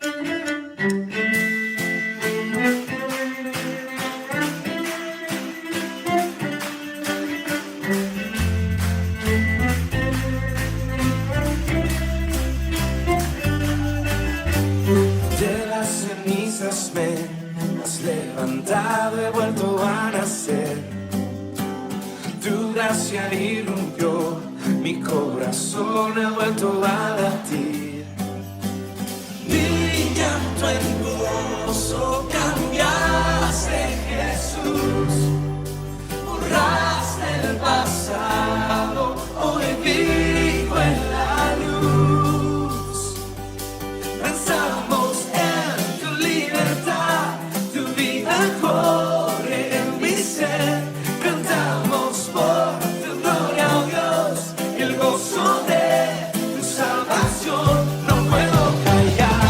De las cenizas me has levantado, he vuelto a nacer. Tu gracia irrumpió, mi corazón ha vuelto a latir. Mi llanto en gozo cambiaste, Jesús. Borraste el pasado, hoy vivo en la luz. Danzamos en tu libertad, tu vida corre en mi ser. Cantamos por tu gloria, oh Dios, el gozo de tu salvación. No puedo callar.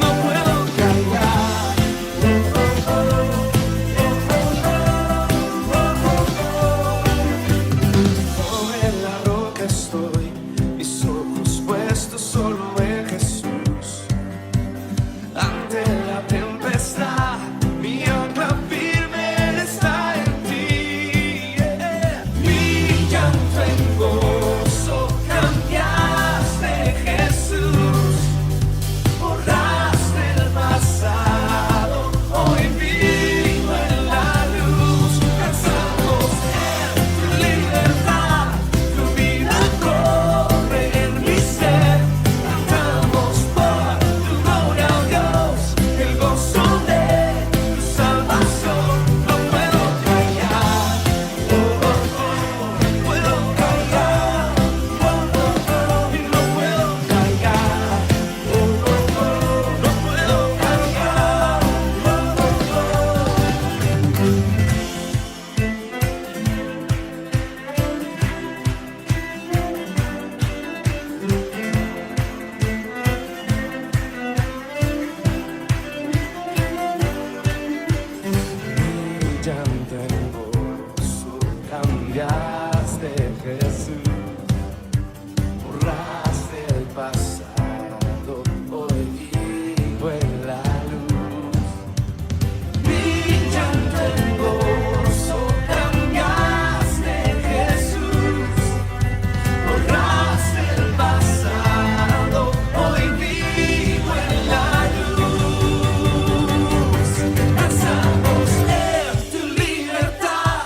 No puedo callar. Sobre la roca estoy, mis ojos puestos solo en Jesús. Ante la tempestad, mi ancla firme está en ti. Mi llanto en gozo cambiaste, Jesús. Borraste el pasado, hoy vivo en la luz. Danzamos en tu libertad, tu vida corre en mi ser. Cantamos por tu gloria, oh Dios, el gozo de tu salvación. No puedo callar, puedo callar, no puedo callar, no puedo callar. Mi llanto en gozo cambiaste, Jesús. Borraste el pasado, hoy vivo en la luz. Mi llanto en gozo cambiaste, Jesús. Borraste el pasado, hoy vivo en la luz. Danzamos en tu libertad,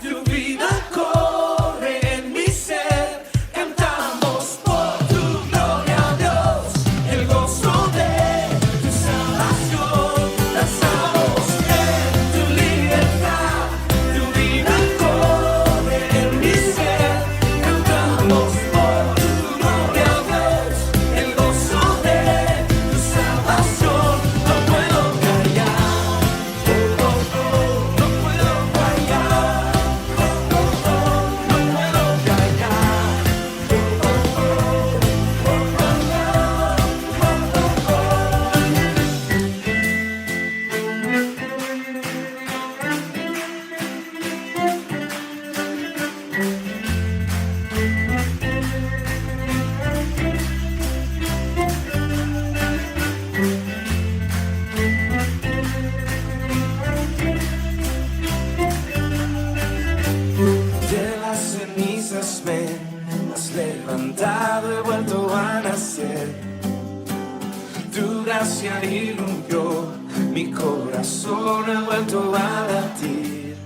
tu vida corre en mi ser. Cantamos por tu gloria, Dios, el gozo de tu salvación. Danzamos en tu libertad, tu vida corre en mi ser. Cantamos por tu gloria, Dios, el gozo de tu salvación. No puedo callar, no puedo callar, no puedo De las cenizas me has levantado, he vuelto a nacer. Tu gracia irrumpió, mi corazón ha vuelto a latir.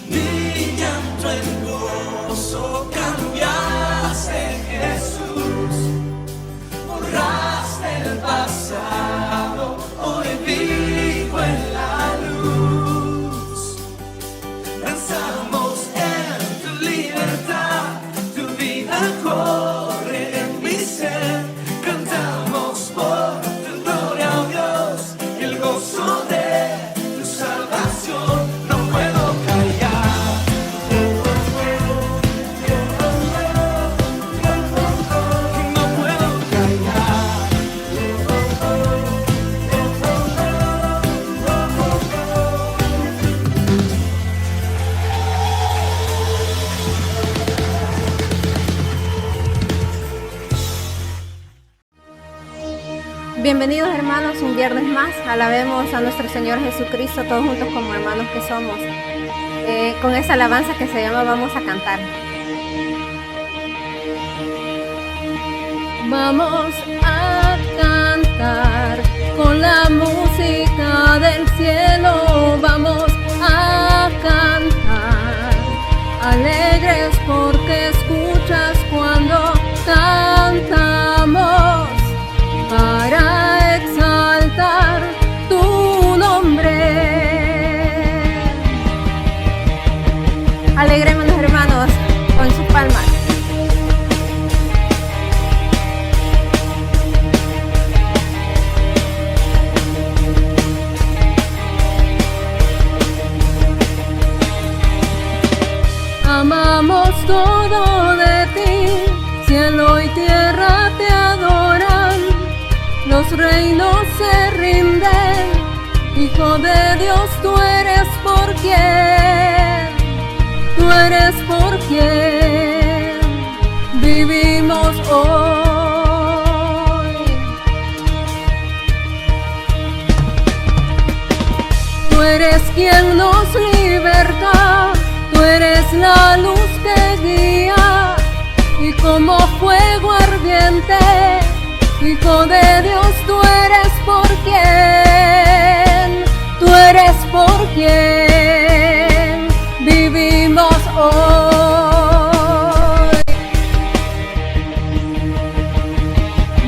Mi llanto en gozo cambiaste, Jesús. Borraste el pasado, hoy vivo en la luz. Danzamos en tu libertad, tu vida corre en mi ser. Cantamos por tu gloria, oh Dios, el gozo de tu salvación. Bienvenidos hermanos, un viernes más, alabemos a nuestro Señor Jesucristo todos juntos como hermanos que somos, con esa alabanza que se llama Vamos a cantar. Vamos a cantar con la música del cielo, vamos a cantar, alegres porque escuchas cuando cantamos, para exaltar tu nombre. Alegrémonos hermanos con sus palmas. Amamos todo de ti, cielo y tierra te adoran, los reinos se rinden, Hijo de Dios, tú eres por quien vivimos hoy. Tú eres quien nos liberta, tú eres la luz que guía, y como fuego ardiente, Hijo de Dios, tú eres por quien vivimos hoy.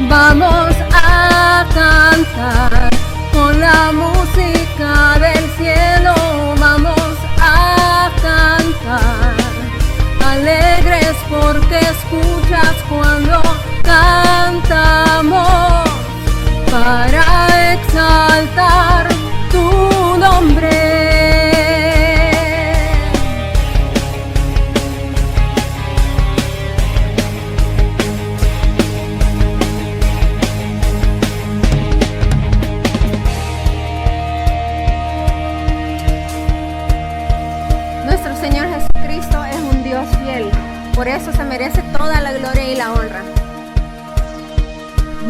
Vamos a cantar con la música del cielo, vamos a cantar, alegres porque escuchas cuando cantamos, para exaltar tu nombre. Nuestro Señor Jesucristo es un Dios fiel, por eso se merece toda la gloria y la honra.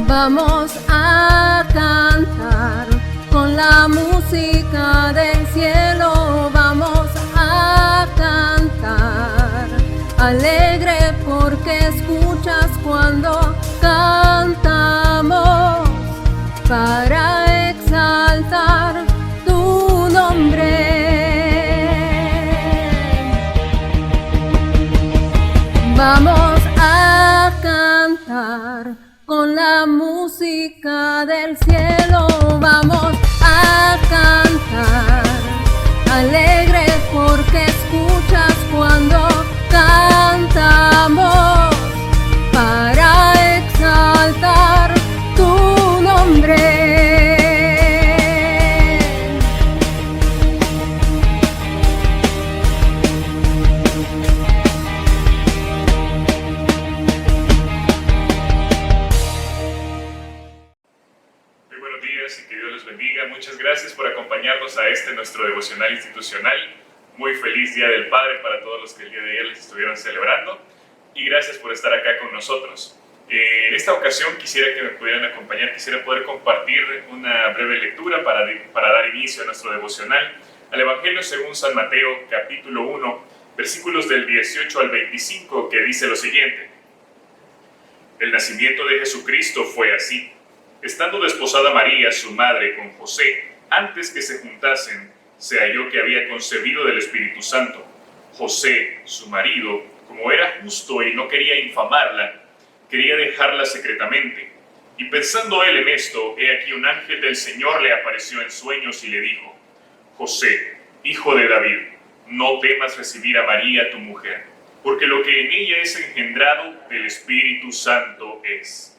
Vamos a cantar con la música del cielo, vamos a cantar, alegre porque escuchas cuando cantamos, para exaltar tu nombre. Vamos a cantar con la música del cielo, vamos a cantar, alegres porque escuchas cuando cantamos, para exaltar tu nombre. Y que Dios los bendiga. Muchas gracias por acompañarnos a nuestro devocional institucional. Muy feliz Día del Padre para todos los que el día de ayer les estuvieron celebrando, y gracias por estar acá con nosotros. En esta ocasión quisiera que me pudieran acompañar, quisiera poder compartir una breve lectura para dar inicio a nuestro devocional al Evangelio según San Mateo, capítulo 1, versículos del 18 al 25, que dice lo siguiente: El nacimiento de Jesucristo fue así. Estando desposada María, su madre, con José, antes que se juntasen, se halló que había concebido del Espíritu Santo. José, su marido, como era justo y no quería infamarla, quería dejarla secretamente. Y pensando él en esto, he aquí un ángel del Señor le apareció en sueños y le dijo: José, hijo de David, no temas recibir a María tu mujer, porque lo que en ella es engendrado del Espíritu Santo es.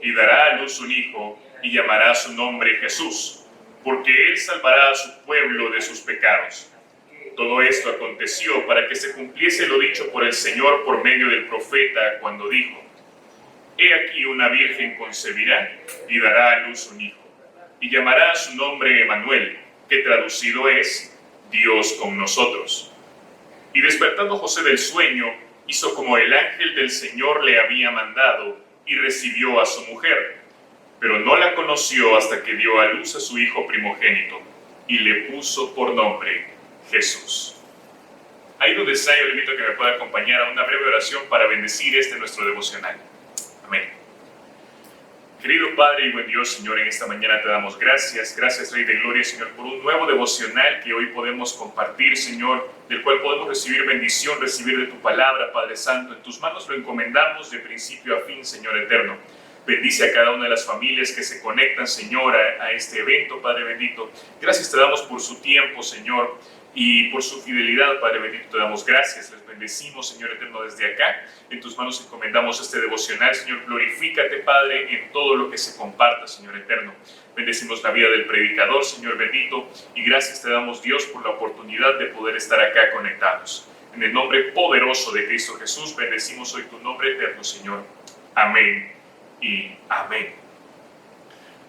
Y dará a luz un hijo, y llamará su nombre Jesús, porque él salvará a su pueblo de sus pecados. Todo esto aconteció para que se cumpliese lo dicho por el Señor por medio del profeta, cuando dijo: He aquí una virgen concebirá, y dará a luz un hijo, y llamará a su nombre Emmanuel, que traducido es Dios con nosotros. Y despertando José del sueño, hizo como el ángel del Señor le había mandado, y recibió a su mujer. pero no la conoció hasta que dio a luz a su hijo primogénito y le puso por nombre Jesús. Ahí donde está, yo le invito a que me pueda acompañar a una breve oración para bendecir nuestro devocional. Amén. Querido Padre y buen Dios, Señor, en esta mañana te damos gracias. Gracias, Rey de Gloria, Señor, por un nuevo devocional que hoy podemos compartir, Señor, del cual podemos recibir bendición, recibir de tu palabra, Padre Santo. En tus manos lo encomendamos de principio a fin, Señor eterno. Bendice a cada una de las familias que se conectan, Señor, a este evento, Padre bendito. Gracias te damos por su tiempo, Señor, y por su fidelidad, Padre bendito. Te damos gracias, les bendecimos, Señor eterno, desde acá. En tus manos encomendamos este devocional, Señor. Glorifícate, Padre, en todo lo que se comparta, Señor eterno. Bendecimos la vida del predicador, Señor bendito, y gracias te damos, Dios, por la oportunidad de poder estar acá conectados. En el nombre poderoso de Cristo Jesús, bendecimos hoy tu nombre eterno, Señor. Amén y amén.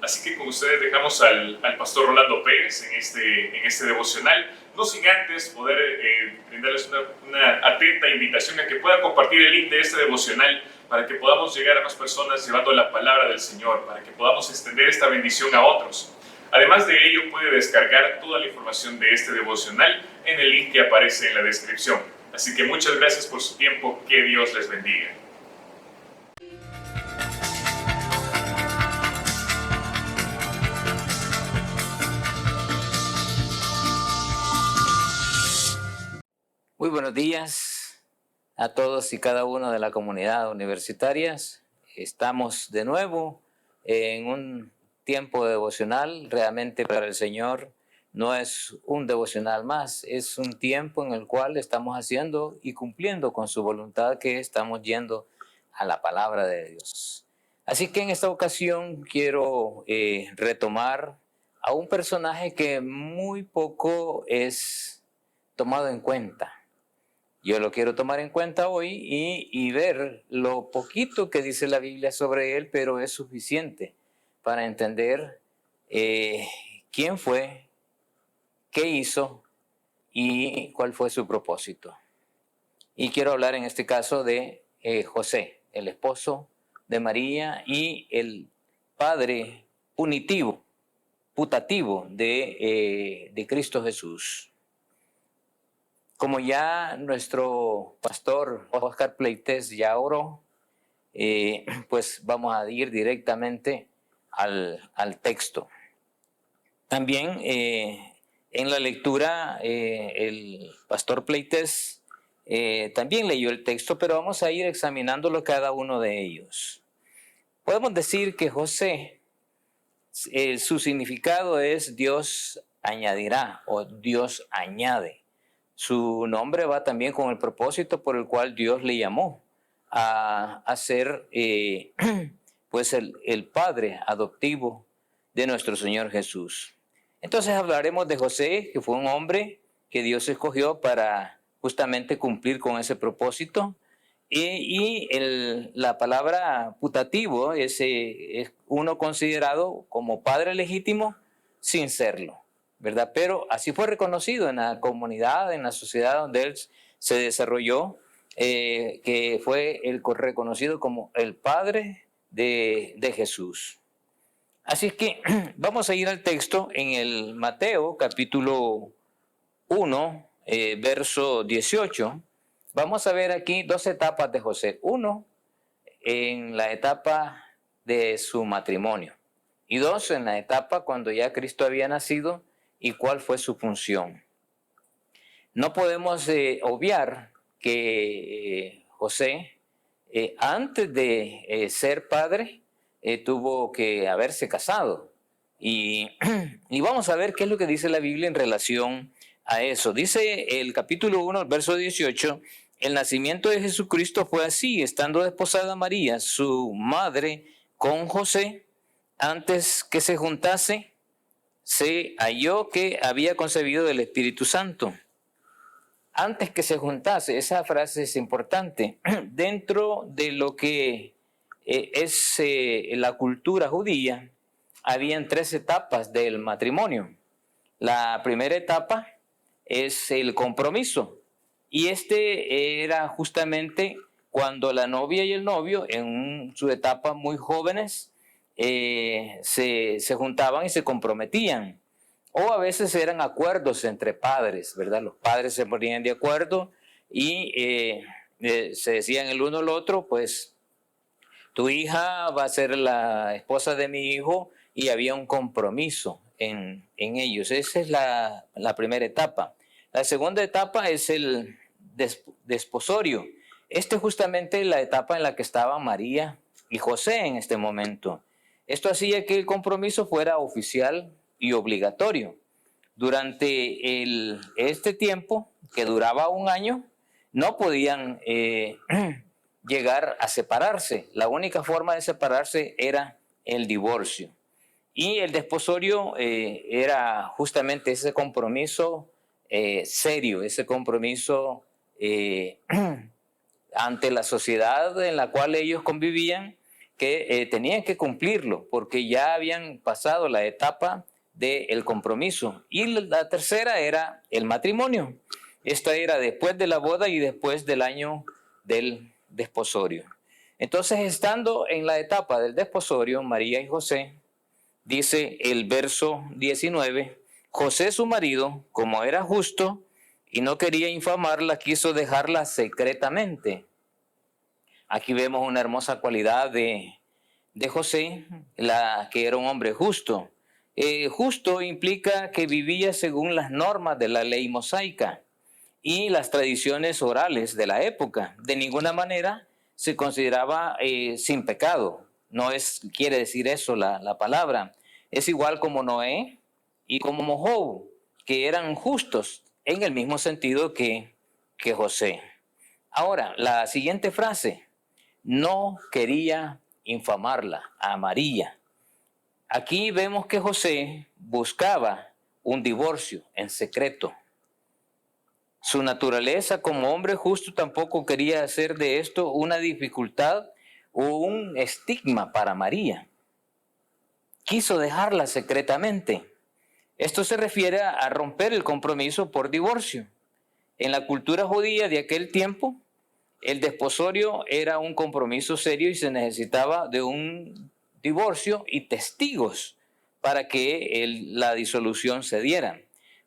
Así que con ustedes dejamos al pastor Rolando Pérez en este devocional, no sin antes poder brindarles una atenta invitación a que puedan compartir el link de este devocional para que podamos llegar a más personas llevando la palabra del Señor, para que podamos extender esta bendición a otros. Además de ello, puede descargar toda la información de este devocional en el link que aparece en la descripción. Así que muchas gracias por su tiempo, que Dios les bendiga. Muy buenos días a todos y cada uno de la comunidad universitaria. Estamos de nuevo en un tiempo devocional. Realmente para el Señor no es un devocional más, es un tiempo en el cual estamos haciendo y cumpliendo con su voluntad, que estamos yendo a la palabra de Dios. Así que en esta ocasión quiero retomar a un personaje que muy poco es tomado en cuenta. Yo lo quiero tomar en cuenta hoy y ver lo poquito que dice la Biblia sobre él, pero es suficiente para entender quién fue, qué hizo y cuál fue su propósito. Y quiero hablar en este caso de José, el esposo de María y el padre putativo de Cristo Jesús. Como ya nuestro pastor Oscar Pleites ya oró, pues vamos a ir directamente al texto. También en la lectura el pastor Pleites también leyó el texto, pero vamos a ir examinándolo cada uno de ellos. Podemos decir que José, su significado es Dios añadirá o Dios añade. Su nombre va también con el propósito por el cual Dios le llamó a ser pues el padre adoptivo de nuestro Señor Jesús. Entonces hablaremos de José, que fue un hombre que Dios escogió para justamente cumplir con ese propósito. Y la palabra putativo es uno considerado como padre legítimo sin serlo, ¿verdad? Pero así fue reconocido en la comunidad, en la sociedad donde él se desarrolló, que fue reconocido como el padre de Jesús. Así que vamos a ir al texto en el Mateo capítulo 1, verso 18. Vamos a ver aquí dos etapas de José. Uno, en la etapa de su matrimonio. Y dos, en la etapa cuando ya Cristo había nacido y cuál fue su función. No podemos obviar que José, antes de ser padre, tuvo que haberse casado. Y vamos a ver qué es lo que dice la Biblia en relación a eso. Dice el capítulo 1, verso 18, el nacimiento de Jesucristo fue así, estando desposada María, su madre, con José, antes que se juntase, se halló que había concebido del Espíritu Santo. Antes que se juntase, esa frase es importante. Dentro de lo que es la cultura judía, habían tres etapas del matrimonio. La primera etapa es el compromiso. Y era justamente cuando la novia y el novio, en su etapa muy jóvenes, se juntaban y se comprometían. O a veces eran acuerdos entre padres, ¿verdad? Los padres se ponían de acuerdo y se decían el uno al otro, pues tu hija va a ser la esposa de mi hijo, y había un compromiso en ellos. Esa es la primera etapa. La segunda etapa es el desposorio. Esta es justamente la etapa en la que estaban María y José en este momento. Esto hacía que el compromiso fuera oficial y obligatorio. Durante este tiempo, que duraba un año, no podían llegar a separarse. La única forma de separarse era el divorcio. Y el desposorio era justamente ese compromiso serio, ese compromiso ante la sociedad en la cual ellos convivían, que tenían que cumplirlo, porque ya habían pasado la etapa del compromiso. Y la tercera era el matrimonio. Esta era después de la boda y después del año del desposorio. Entonces, estando en la etapa del desposorio, María y José, dice el verso 19, José su marido, como era justo y no quería infamarla, quiso dejarla secretamente. Aquí vemos una hermosa cualidad de José, que era un hombre justo. Justo implica que vivía según las normas de la ley mosaica y las tradiciones orales de la época. De ninguna manera se consideraba sin pecado. No quiere decir eso la palabra. Es igual como Noé y como Job, que eran justos en el mismo sentido que José. Ahora, la siguiente frase, no quería infamarla a María. Aquí vemos que José buscaba un divorcio en secreto. Su naturaleza como hombre justo tampoco quería hacer de esto una dificultad o un estigma para María. Quiso dejarla secretamente. Esto se refiere a romper el compromiso por divorcio. En la cultura judía de aquel tiempo, el desposorio era un compromiso serio y se necesitaba de un divorcio y testigos para que la disolución se diera.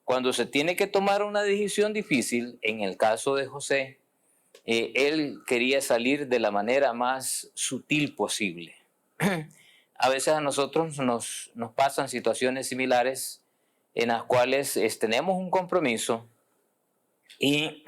Cuando se tiene que tomar una decisión difícil, en el caso de José, él quería salir de la manera más sutil posible. A veces a nosotros nos pasan situaciones similares en las cuales tenemos un compromiso y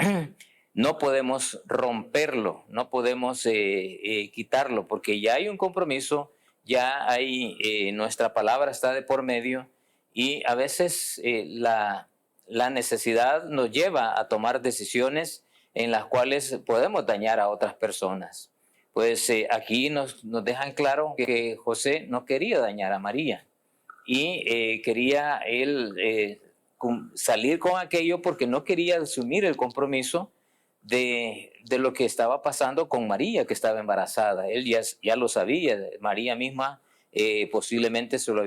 no podemos romperlo, no podemos quitarlo, porque ya hay un compromiso, ya hay, nuestra palabra está de por medio, y a veces la necesidad nos lleva a tomar decisiones en las cuales podemos dañar a otras personas. Pues aquí nos dejan claro que José no quería dañar a María y quería él salir con aquello porque no quería asumir el compromiso de lo que estaba pasando con María, que estaba embarazada. Él ya lo sabía, María misma posiblemente se lo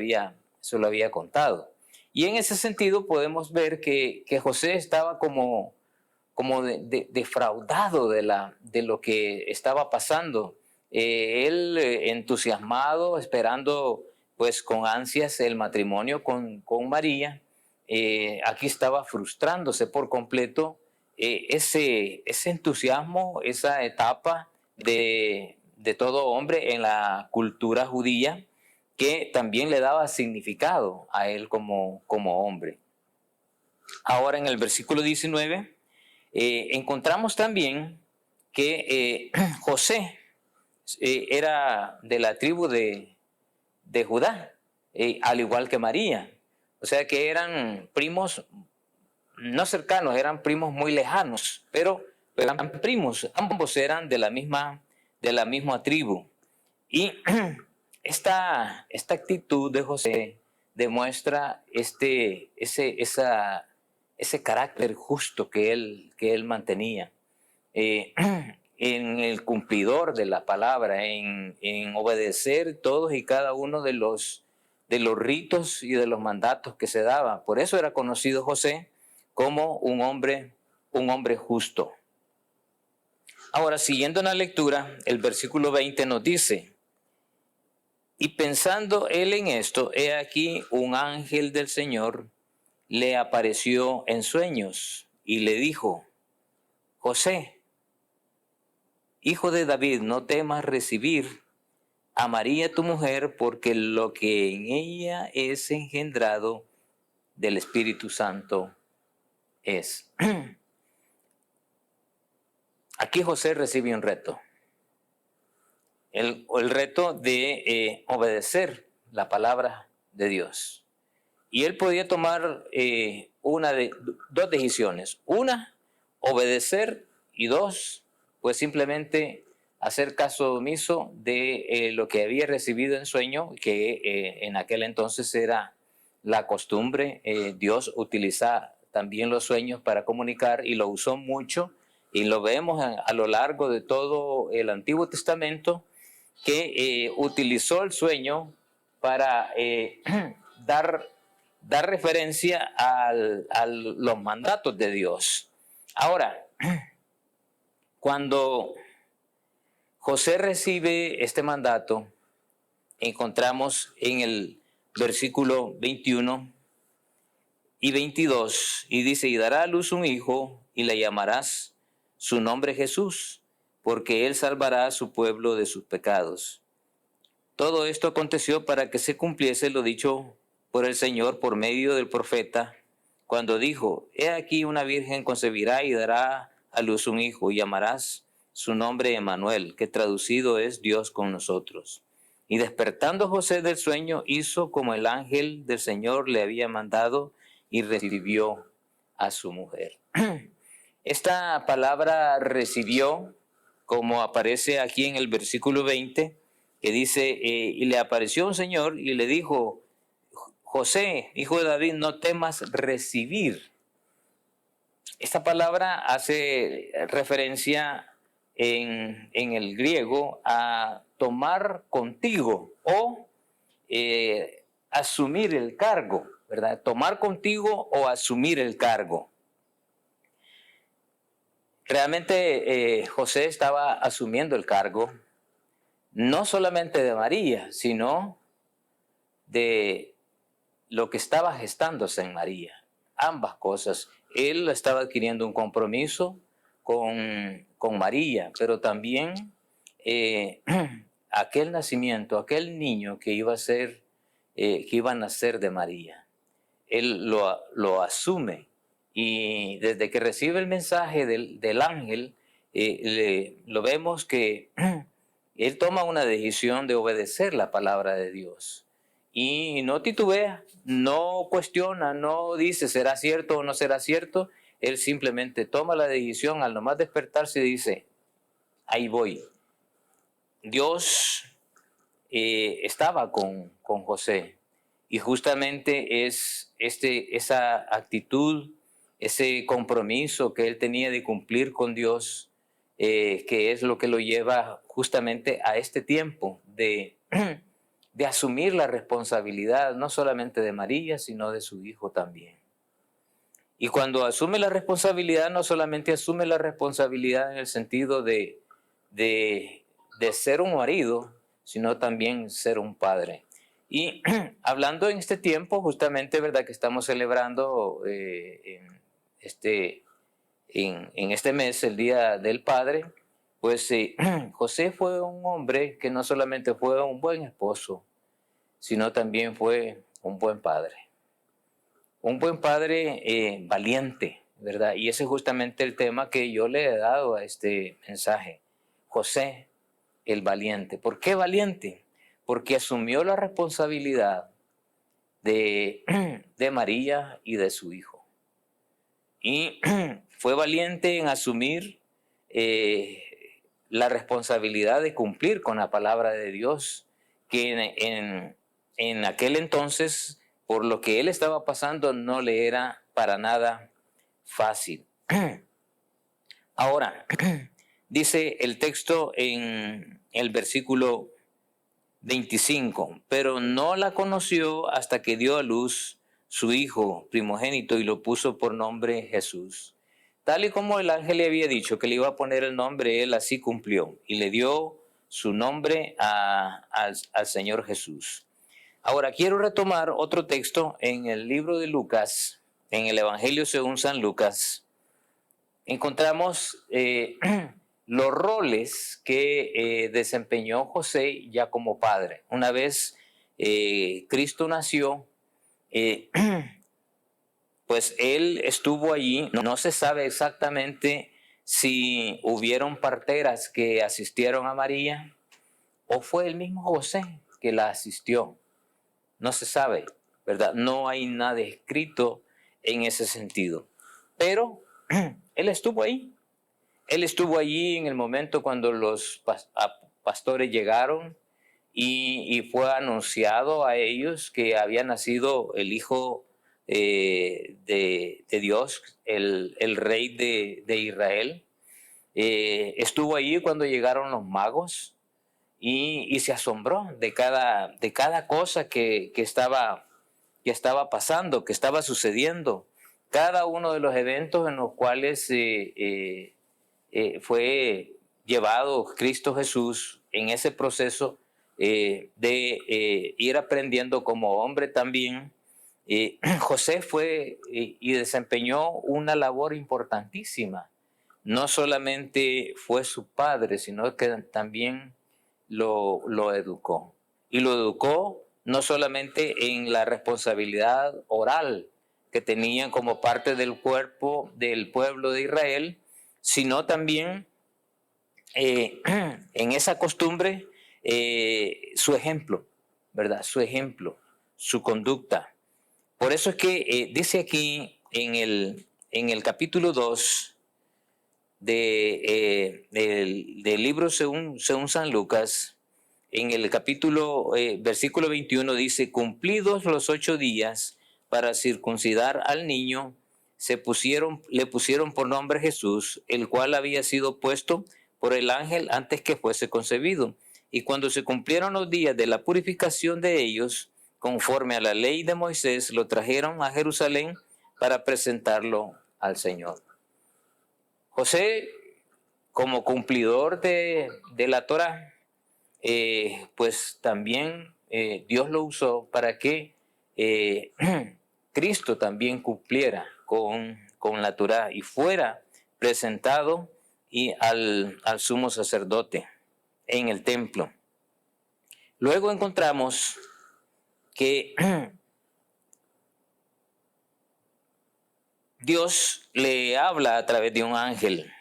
había contado. Y en ese sentido podemos ver que José estaba como defraudado de lo que estaba pasando. Él entusiasmado, esperando pues con ansias el matrimonio con María, aquí estaba frustrándose por completo ese entusiasmo, esa etapa de todo hombre en la cultura judía, que también le daba significado a él como hombre. Ahora en el versículo 19 encontramos también que José era de la tribu de Judá, al igual que María. O sea que eran primos no cercanos, eran primos muy lejanos, pero eran primos, ambos eran de la misma tribu. Y esta actitud de José demuestra ese carácter justo que él mantenía, en el cumplidor de la palabra, en obedecer todos y cada uno de los ritos y de los mandatos que se daban. Por eso era conocido José como un hombre justo. Ahora, siguiendo en la lectura, el versículo 20 nos dice, Y pensando él en esto, he aquí un ángel del Señor le apareció en sueños y le dijo: José, hijo de David, no temas recibir a María tu mujer, porque lo que en ella es engendrado del Espíritu Santo es. Aquí José recibe un reto. El reto de obedecer la palabra de Dios. Y él podía tomar dos decisiones. Una, obedecer, y dos, pues simplemente hacer caso omiso de lo que había recibido en sueño, que en aquel entonces era la costumbre. Dios utiliza también los sueños para comunicar y lo usó mucho, y lo vemos a lo largo de todo el Antiguo Testamento, que utilizó el sueño para dar referencia a los mandatos de Dios. Ahora, cuando José recibe este mandato, encontramos en el versículo 21 y 22, y dice: y dará a luz un hijo, y le llamarás su nombre Jesús, porque él salvará a su pueblo de sus pecados. Todo esto aconteció para que se cumpliese lo dicho por el Señor por medio del profeta, cuando dijo: he aquí una virgen concebirá y dará a luz un hijo, y llamarás su nombre Emmanuel, que traducido es Dios con nosotros. Y despertando José del sueño, hizo como el ángel del Señor le había mandado, y recibió a su mujer. Esta palabra recibió, como aparece aquí en el versículo 20, que dice: y le apareció un Señor y le dijo: José, hijo de David, no temas recibir. Esta palabra hace referencia en el griego a tomar contigo o asumir el cargo, ¿verdad? Tomar contigo o asumir el cargo. Realmente José estaba asumiendo el cargo, no solamente de María, sino de lo que estaba gestándose en María. Ambas cosas. Él estaba adquiriendo un compromiso con María, pero también aquel nacimiento, aquel niño que iba a nacer de María. Él lo asume, y desde que recibe el mensaje del ángel, lo vemos que él toma una decisión de obedecer la palabra de Dios. Y no titubea, no cuestiona, no dice será cierto o no será cierto. Él simplemente toma la decisión, al nomás despertarse, y dice: ahí voy. Dios estaba con José, y justamente es esa actitud, ese compromiso que él tenía de cumplir con Dios, que es lo que lo lleva justamente a este tiempo de asumir la responsabilidad, no solamente de María, sino de su hijo también. Y cuando asume la responsabilidad, no solamente asume la responsabilidad en el sentido de ser un marido, sino también ser un padre. Y hablando en este tiempo, justamente, ¿verdad?, que estamos celebrando en este mes, el Día del Padre, pues José fue un hombre que no solamente fue un buen esposo, sino también fue un buen padre. Un buen padre valiente, ¿verdad? Y ese es justamente el tema que yo le he dado a este mensaje. José, el valiente. ¿Por qué valiente? Porque asumió la responsabilidad de María y de su hijo. Y fue valiente en asumir la responsabilidad de cumplir con la palabra de Dios, que en aquel entonces, por lo que él estaba pasando, no le era para nada fácil. Ahora, dice el texto en el versículo 25, pero no la conoció hasta que dio a luz su hijo primogénito y lo puso por nombre Jesús. Tal y como el ángel le había dicho que le iba a poner el nombre, él así cumplió y le dio su nombre al Señor Jesús. Ahora quiero retomar otro texto en el libro de Lucas, en el Evangelio según San Lucas. Encontramos los roles que desempeñó José ya como padre. Una vez Cristo nació, pues él estuvo allí. No se sabe exactamente si hubieron parteras que asistieron a María o fue el mismo José que la asistió. No se sabe, ¿verdad? No hay nada escrito en ese sentido. Pero él estuvo ahí. Él estuvo allí en el momento cuando los pastores llegaron y fue anunciado a ellos que había nacido el Hijo de Dios, el Rey de Israel. Estuvo allí cuando llegaron los magos y se asombró de cada cosa que estaba pasando, que estaba sucediendo. Cada uno de los eventos en los cuales fue llevado Cristo Jesús en ese proceso de ir aprendiendo como hombre también. José fue y desempeñó una labor importantísima. No solamente fue su padre, sino que también lo educó. Y lo educó no solamente en la responsabilidad oral que tenían como parte del cuerpo del pueblo de Israel, sino también en esa costumbre su ejemplo, ¿verdad? Su ejemplo, su conducta. Por eso es que dice aquí en el capítulo 2 del libro según San Lucas, en el capítulo, versículo 21 dice: cumplidos los 8 días para circuncidar al niño, le pusieron por nombre Jesús, el cual había sido puesto por el ángel antes que fuese concebido. Y cuando se cumplieron los días de la purificación de ellos, conforme a la ley de Moisés, lo trajeron a Jerusalén para presentarlo al Señor. José, como cumplidor de la Torá, pues también Dios lo usó para que Cristo también cumpliera con la Torá y fuera presentado al sumo sacerdote en el templo. Luego encontramos que Dios le habla a través de un ángel,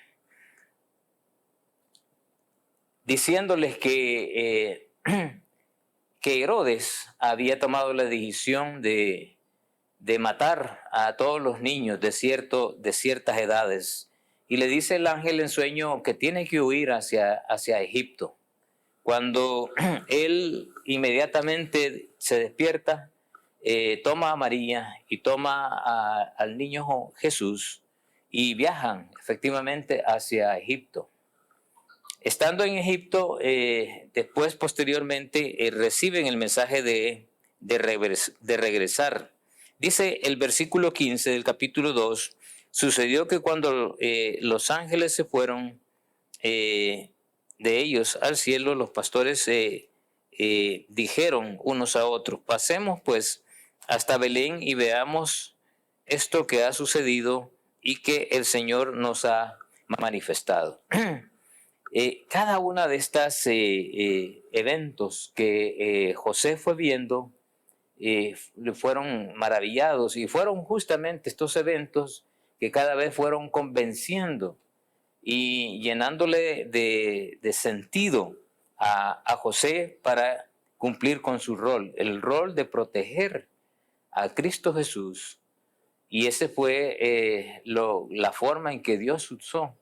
diciéndoles que Herodes había tomado la decisión de matar a todos los niños de ciertas edades. Y le dice el ángel en sueño que tiene que huir hacia Egipto. Cuando él inmediatamente se despierta, toma a María y toma al niño Jesús y viajan efectivamente hacia Egipto. Estando en Egipto, después posteriormente reciben el mensaje de regresar. Dice el versículo 15 del capítulo 2, sucedió que cuando los ángeles se fueron de ellos al cielo, los pastores dijeron unos a otros: pasemos pues hasta Belén y veamos esto que ha sucedido y que el Señor nos ha manifestado. Cada una de estas eventos que José fue viendo, fueron maravillados, y fueron justamente estos eventos que cada vez fueron convenciendo y llenándole de sentido a José para cumplir con su rol, el rol de proteger a Cristo Jesús. Y esa fue la forma en que Dios usó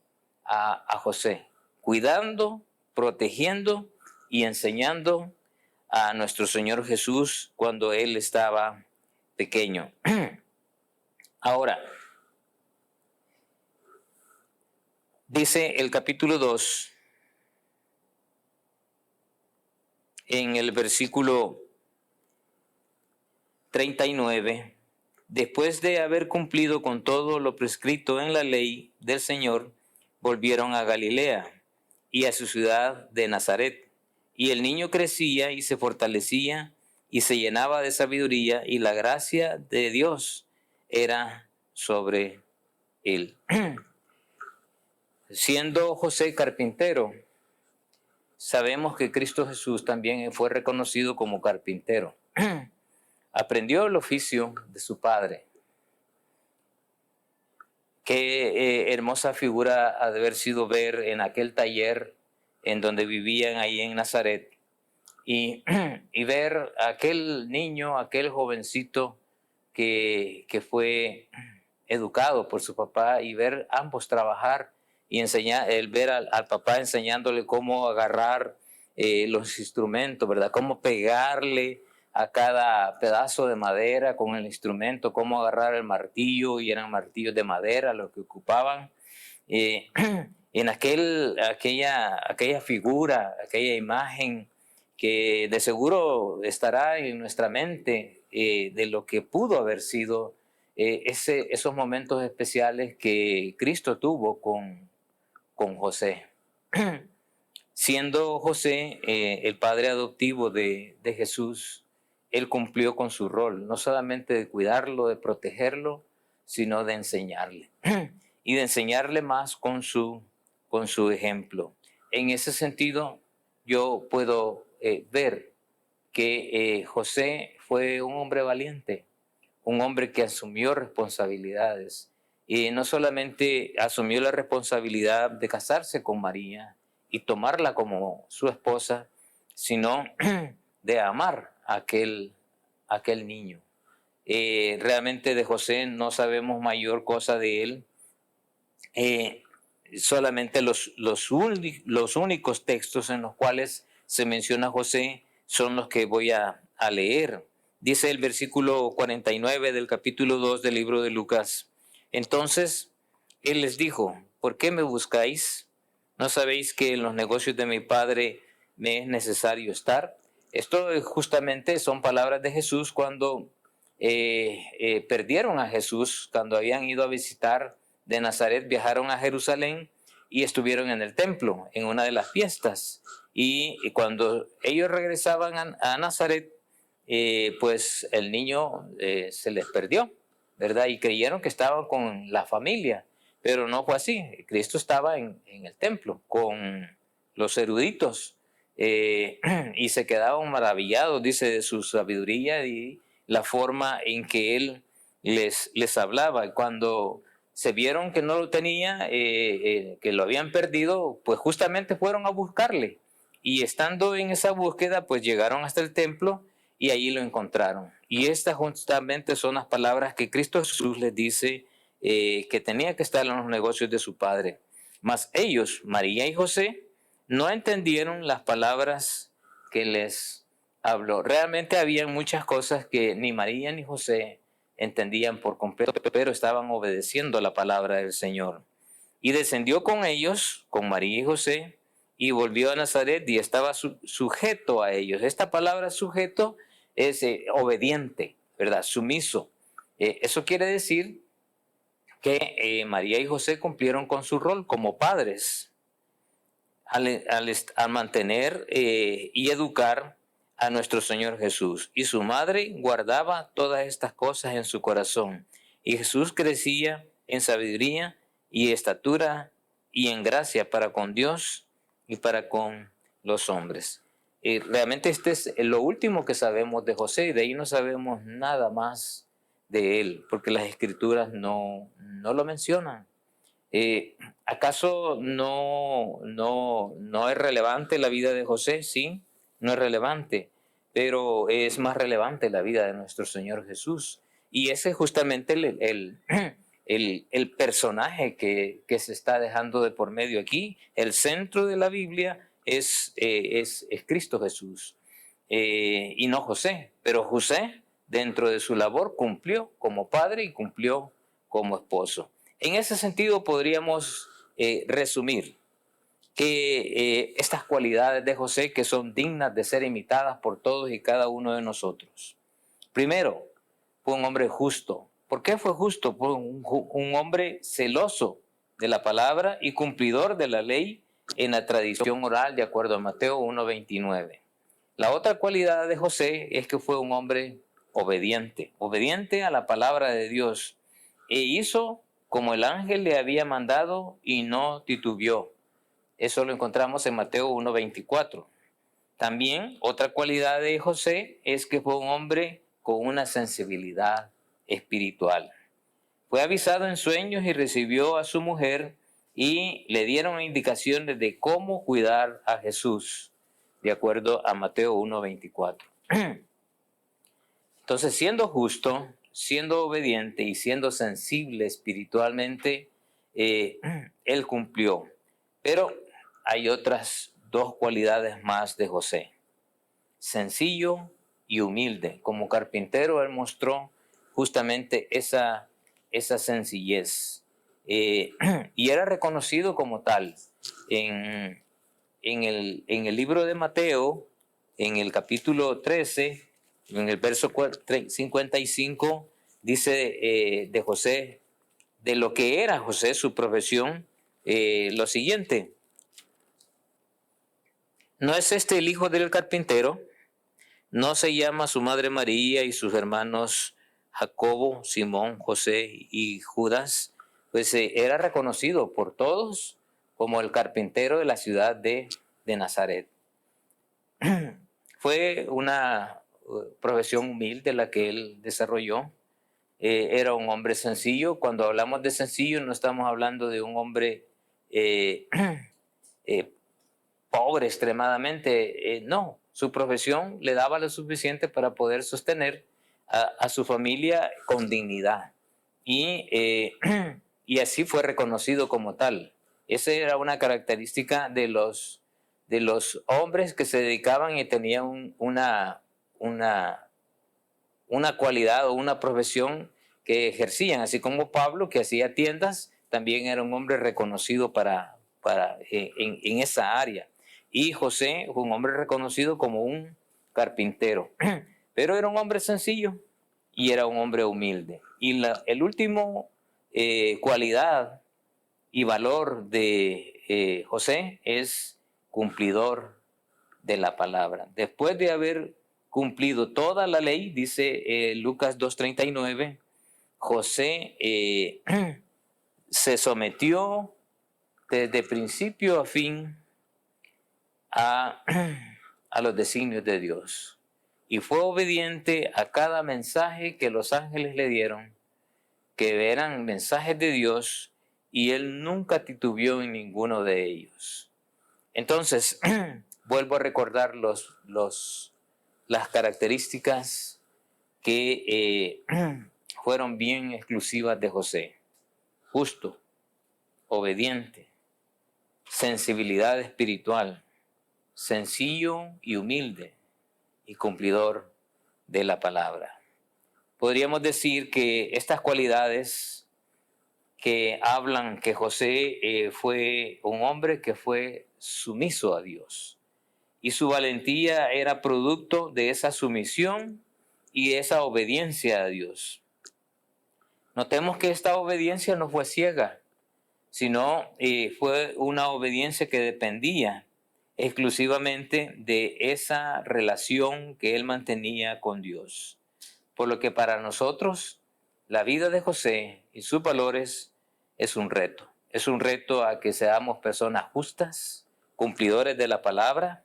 a José, cuidando, protegiendo y enseñando a nuestro Señor Jesús cuando Él estaba pequeño. Ahora, dice el capítulo 2, en el versículo 39, después de haber cumplido con todo lo prescrito en la ley del Señor, volvieron a Galilea y a su ciudad de Nazaret, Y el niño crecía y se fortalecía y se llenaba de sabiduría, y la gracia de Dios era sobre él. Siendo José carpintero, sabemos que Cristo Jesús también fue reconocido como carpintero. Aprendió el oficio de su padre. Qué hermosa figura ha de haber sido ver en aquel taller en donde vivían ahí en Nazaret, y ver a aquel niño, aquel jovencito que fue educado por su papá, y ver ambos trabajar y enseñar, el ver al papá enseñándole cómo agarrar los instrumentos, ¿verdad? Cómo pegarle a cada pedazo de madera con el instrumento, cómo agarrar el martillo, y eran martillos de madera los que ocupaban. En aquella figura, aquella imagen que de seguro estará en nuestra mente, de lo que pudo haber sido esos momentos especiales que Cristo tuvo con José. Siendo José el padre adoptivo de Jesús, él cumplió con su rol, no solamente de cuidarlo, de protegerlo, sino de enseñarle. Y de enseñarle más con su ejemplo. En ese sentido, yo puedo ver que José fue un hombre valiente, un hombre que asumió responsabilidades, y no solamente asumió la responsabilidad de casarse con María y tomarla como su esposa, sino de amar a aquel niño. Realmente de José no sabemos mayor cosa de él. Solamente los únicos textos en los cuales se menciona a José son los que voy a leer. Dice el versículo 49 del capítulo 2 del libro de Lucas: entonces él les dijo, ¿por qué me buscáis? ¿No sabéis que en los negocios de mi padre me es necesario estar? Esto justamente son palabras de Jesús cuando perdieron a Jesús, cuando habían ido a visitar de Nazaret, viajaron a Jerusalén y estuvieron en el templo en una de las fiestas. Y cuando ellos regresaban a Nazaret, pues el niño se les perdió, ¿verdad? Y creyeron que estaba con la familia, pero no fue así. Cristo estaba en el templo con los eruditos, y se quedaban maravillados, dice, de su sabiduría y la forma en que él les hablaba. Y cuando se vieron que no lo tenía, que lo habían perdido, pues justamente fueron a buscarle. Y estando en esa búsqueda, pues llegaron hasta el templo y allí lo encontraron. Y estas justamente son las palabras que Cristo Jesús les dice que tenía que estar en los negocios de su padre. Mas ellos, María y José, no entendieron las palabras que les habló. Realmente había muchas cosas que ni María ni José entendían por completo, pero estaban obedeciendo la palabra del Señor. Y descendió con ellos, con María y José, y volvió a Nazaret y estaba sujeto a ellos. Esta palabra sujeto es obediente, ¿verdad? Sumiso. Eso quiere decir que María y José cumplieron con su rol como padres al mantener y educar a nuestro Señor Jesús. Y su madre guardaba todas estas cosas en su corazón. Y Jesús crecía en sabiduría y estatura y en gracia para con Dios y para con los hombres. Y realmente este es lo último que sabemos de José, y de ahí no sabemos nada más de él, porque las escrituras no lo mencionan. ¿Acaso no es relevante la vida de José? Sí, no es relevante, pero es más relevante la vida de nuestro Señor Jesús. Y ese es justamente el personaje que se está dejando de por medio aquí. El centro de la Biblia es Cristo Jesús, y no José. Pero José, dentro de su labor, cumplió como padre y cumplió como esposo. En ese sentido podríamos resumir que estas cualidades de José, que son dignas de ser imitadas por todos y cada uno de nosotros. Primero, fue un hombre justo. ¿Por qué fue justo? Fue un hombre celoso de la palabra y cumplidor de la ley en la tradición oral de acuerdo a Mateo 1:29. La otra cualidad de José es que fue un hombre obediente, obediente a la palabra de Dios, e hizo como el ángel le había mandado y no titubeó. Eso lo encontramos en Mateo 1:24. También otra cualidad de José es que fue un hombre con una sensibilidad espiritual. Fue avisado en sueños y recibió a su mujer y le dieron indicaciones de cómo cuidar a Jesús, de acuerdo a Mateo 1:24. Entonces, siendo justo, siendo obediente y siendo sensible espiritualmente, él cumplió. Pero hay otras dos cualidades más de José: sencillo y humilde. Como carpintero, él mostró justamente esa sencillez. Y era reconocido como tal. En el libro de Mateo, en el capítulo 13, en el verso 55, dice de José, de lo que era José, su profesión, lo siguiente: ¿no es este el hijo del carpintero? ¿No se llama su madre María y sus hermanos Jacobo, Simón, José y Judas? Pues era reconocido por todos como el carpintero de la ciudad de Nazaret. Fue una profesión humilde la que él desarrolló. Era un hombre sencillo. Cuando hablamos de sencillo, no estamos hablando de un hombre pobre extremadamente. No, su profesión le daba lo suficiente para poder sostener a su familia con dignidad. Y así fue reconocido como tal. Esa era una característica de los hombres que se dedicaban y tenían una cualidad o una profesión que ejercían, así como Pablo, que hacía tiendas, también era un hombre reconocido en esa área. Y José fue un hombre reconocido como un carpintero, pero era un hombre sencillo y era un hombre humilde. Y el último cualidad y valor de José es cumplidor de la palabra. Después de haber cumplido toda la ley, dice Lucas 2:39, José se sometió desde principio a fin a los designios de Dios y fue obediente a cada mensaje que los ángeles le dieron, que eran mensajes de Dios, y él nunca titubeó en ninguno de ellos. Entonces, vuelvo a recordar las características que fueron bien exclusivas de José: justo, obediente, sensibilidad espiritual, sencillo y humilde, y cumplidor de la palabra. Podríamos decir que estas cualidades que hablan que José fue un hombre que fue sumiso a Dios, y su valentía era producto de esa sumisión y esa obediencia a Dios. Notemos que esta obediencia no fue ciega, sino fue una obediencia que dependía exclusivamente de esa relación que él mantenía con Dios. Por lo que para nosotros la vida de José y sus valores es un reto. Es un reto a que seamos personas justas, cumplidores de la palabra,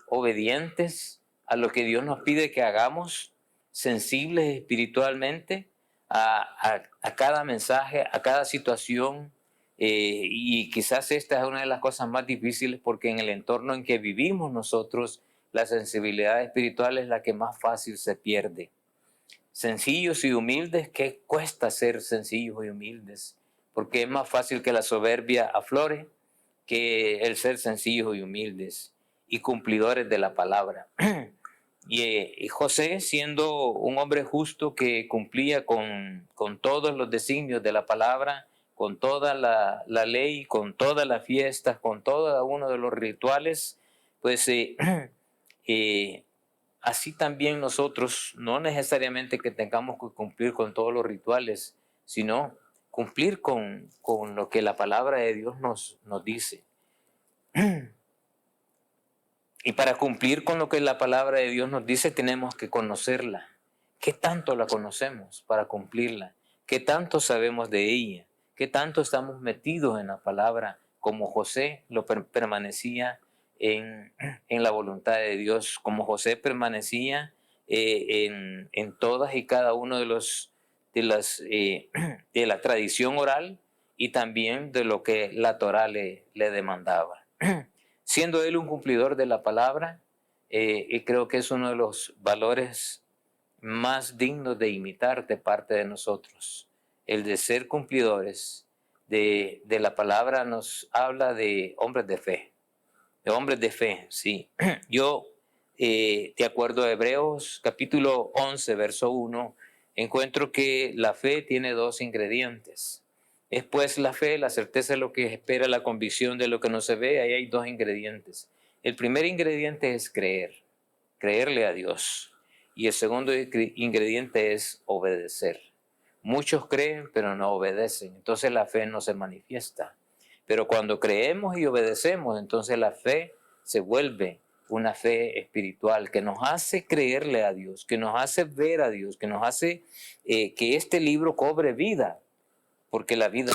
obedientes a lo que Dios nos pide que hagamos, sensibles espiritualmente a cada mensaje, a cada situación. Y quizás esta es una de las cosas más difíciles, porque en el entorno en que vivimos nosotros, la sensibilidad espiritual es la que más fácil se pierde. Sencillos y humildes, ¿qué cuesta ser sencillos y humildes? Porque es más fácil que la soberbia aflore que el ser sencillos y humildes y cumplidores de la palabra. Y José, siendo un hombre justo que cumplía con todos los designios de la palabra, con toda la ley, con todas las fiestas, con todo uno de los rituales, pues así también nosotros, no necesariamente que tengamos que cumplir con todos los rituales, sino cumplir con lo que la palabra de Dios nos dice. Y para cumplir con lo que la palabra de Dios nos dice, tenemos que conocerla. ¿Qué tanto la conocemos para cumplirla? ¿Qué tanto sabemos de ella? ¿Qué tanto estamos metidos en la palabra? Como José permanecía en la voluntad de Dios, como José permanecía en todas y cada uno de la tradición oral y también de lo que la Torá le demandaba. Siendo él un cumplidor de la palabra, y creo que es uno de los valores más dignos de imitar de parte de nosotros. El de ser cumplidores de la palabra nos habla de hombres de fe, sí. Yo, de acuerdo a Hebreos capítulo 11, verso 1, encuentro que la fe tiene dos ingredientes. Es pues la fe, la certeza de lo que espera, la convicción de lo que no se ve. Ahí hay dos ingredientes. El primer ingrediente es creerle a Dios. Y el segundo ingrediente es obedecer. Muchos creen, pero no obedecen. Entonces la fe no se manifiesta. Pero cuando creemos y obedecemos, entonces la fe se vuelve una fe espiritual que nos hace creerle a Dios, que nos hace ver a Dios, que nos hace que este libro cobre vida, porque la vida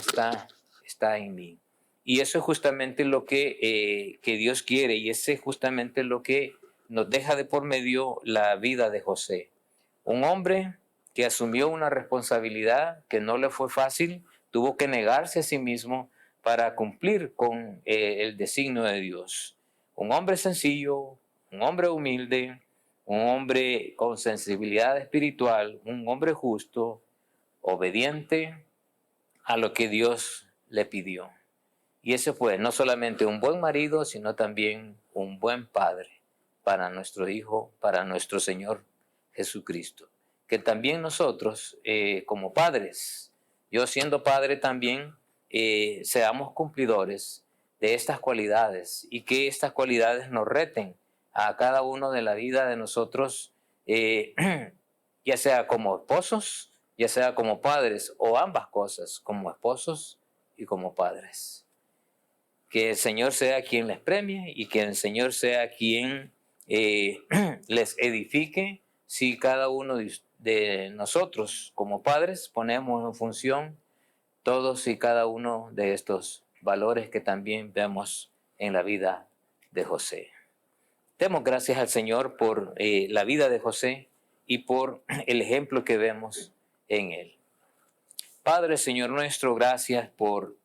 está en mí. Y eso es justamente lo que Dios quiere, y ese es justamente lo que nos deja de por medio la vida de José. Un hombre que asumió una responsabilidad que no le fue fácil, tuvo que negarse a sí mismo para cumplir con el designio de Dios. Un hombre sencillo, un hombre humilde, un hombre con sensibilidad espiritual, un hombre justo, obediente a lo que Dios le pidió. Y ese fue no solamente un buen marido, sino también un buen padre para nuestro Hijo, para nuestro Señor Jesucristo. Que también nosotros, como padres, yo siendo padre también, seamos cumplidores de estas cualidades y que estas cualidades nos reten a cada uno de la vida de nosotros, ya sea como esposos, ya sea como padres o ambas cosas, como esposos y como padres. Que el Señor sea quien les premie y que el Señor sea quien les edifique si cada uno de nosotros como padres ponemos en función todos y cada uno de estos valores que también vemos en la vida de José. Demos gracias al Señor por la vida de José y por el ejemplo que vemos en él. Padre, Señor nuestro, gracias por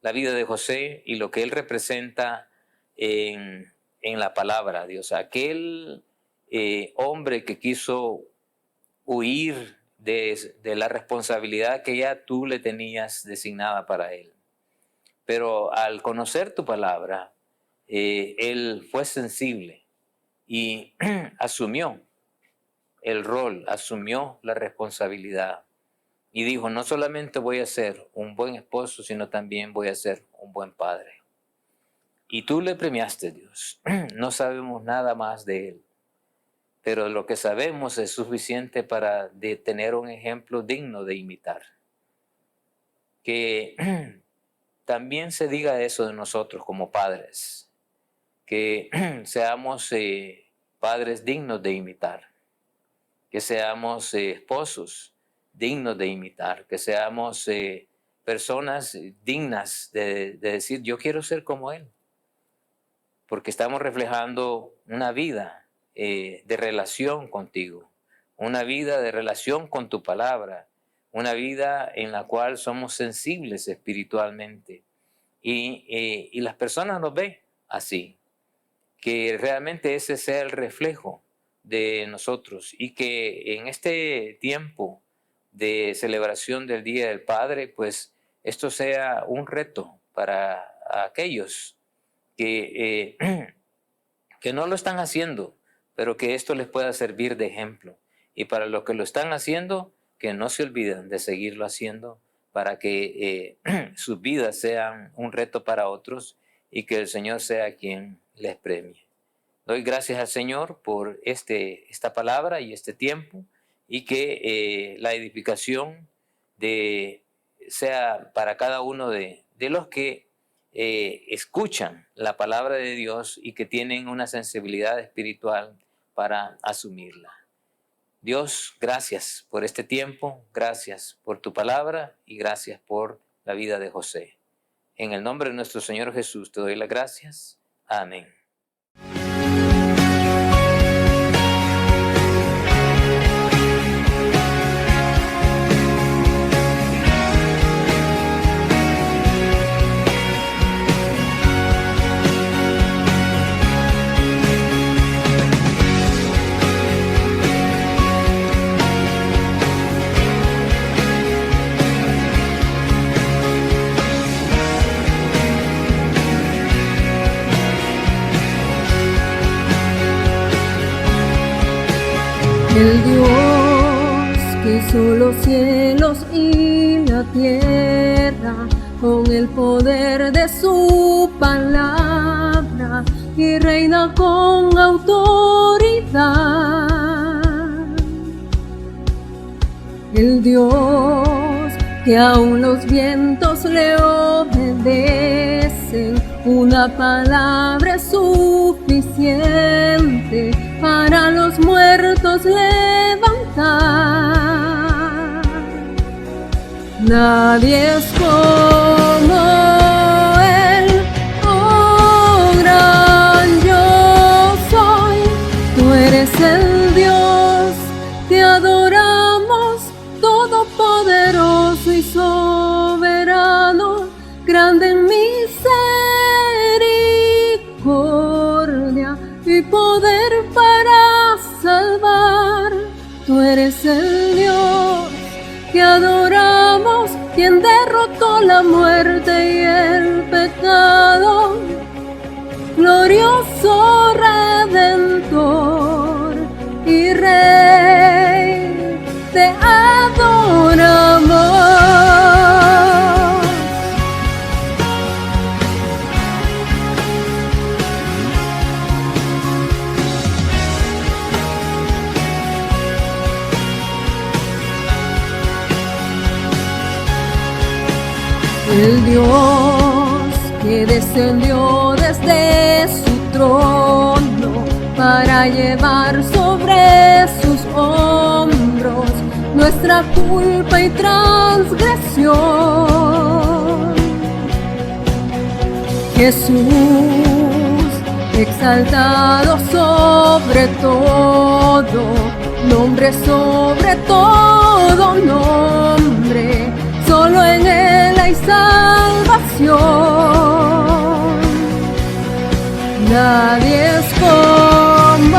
la vida de José y lo que él representa en la palabra, Dios. Aquel hombre que quiso huir de la responsabilidad que ya tú le tenías designada para él. Pero al conocer tu palabra, él fue sensible y asumió el rol, asumió la responsabilidad y dijo, no solamente voy a ser un buen esposo, sino también voy a ser un buen padre. Y tú le premiaste, Dios. No sabemos nada más de él, pero lo que sabemos es suficiente para tener un ejemplo digno de imitar. Que también se diga eso de nosotros como padres, que seamos padres dignos de imitar, que seamos esposos dignos de imitar, que seamos personas dignas de decir, yo quiero ser como él, porque estamos reflejando una vida de relación contigo, una vida de relación con tu palabra, una vida en la cual somos sensibles espiritualmente y las personas nos ven así, que realmente ese sea el reflejo de nosotros y que en este tiempo de celebración del Día del Padre, pues esto sea un reto para aquellos que no lo están haciendo, pero que esto les pueda servir de ejemplo. Y para los que lo están haciendo, que no se olviden de seguirlo haciendo para que sus vidas sean un reto para otros y que el Señor sea quien les premie. Doy gracias al Señor por esta palabra y este tiempo y que la edificación sea para cada uno de los que escuchan la palabra de Dios y que tienen una sensibilidad espiritual para asumirla. Dios, gracias por este tiempo, gracias por tu palabra y gracias por la vida de José. En el nombre de nuestro Señor Jesús te doy las gracias. Amén. El Dios que hizo los cielos y la tierra con el poder de su palabra y reina con autoridad. El Dios que aún los vientos le obedecen, una palabra es suficiente para los muertos levantar. Nadie es como Él, oh gran yo soy. Tú eres el Dios, te adoramos, todopoderoso y soberano, grande en misericordia y poder para salvar. Tú eres el Dios que adoramos, quien derrotó la muerte y el pecado, glorioso Redentor y Rey, te adoramos. El Dios que descendió desde su trono para llevar sobre sus hombros nuestra culpa y transgresión. Jesús, exaltado sobre todo, nombre sobre todo nombre, solo en Él hay salvación. Nadie es como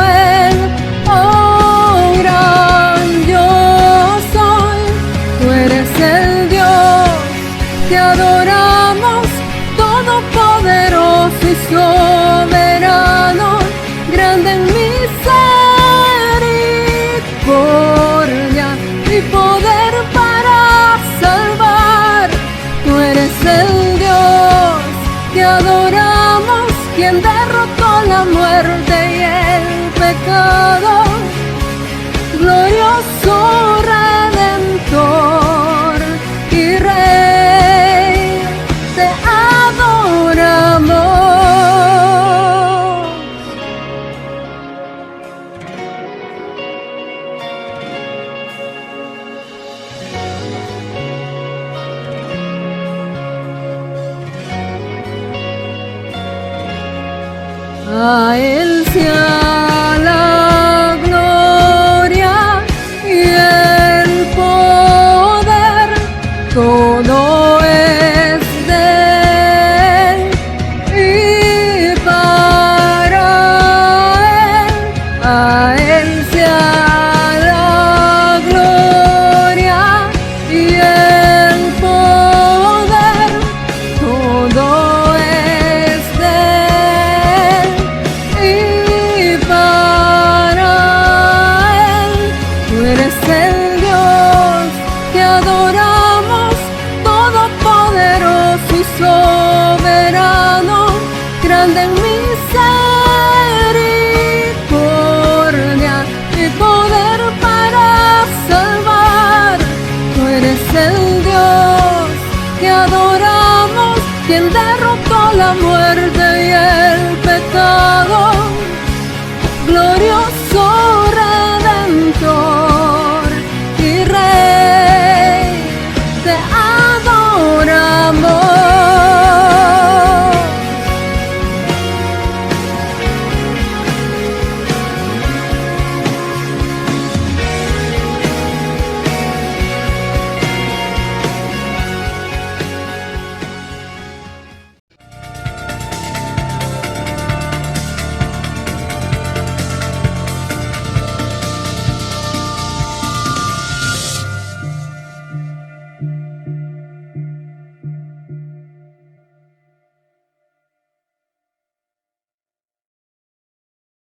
Él, oh gran yo soy. Tú eres el Dios que adoramos, todopoderoso y soberano, grande en misericordia y poder para salvar. Tú eres el Dios que adoramos, quien derrotó la muerte y el pecado, glorioso Redentor y Rey, te adoramos. A Él sea la gloria y el poder, todo es de Él y para Él. A Él sea la gloria y el poder, todo es de Él y para Él. Tú eres el Dios que adoramos, todopoderoso y soberano, grande en mí.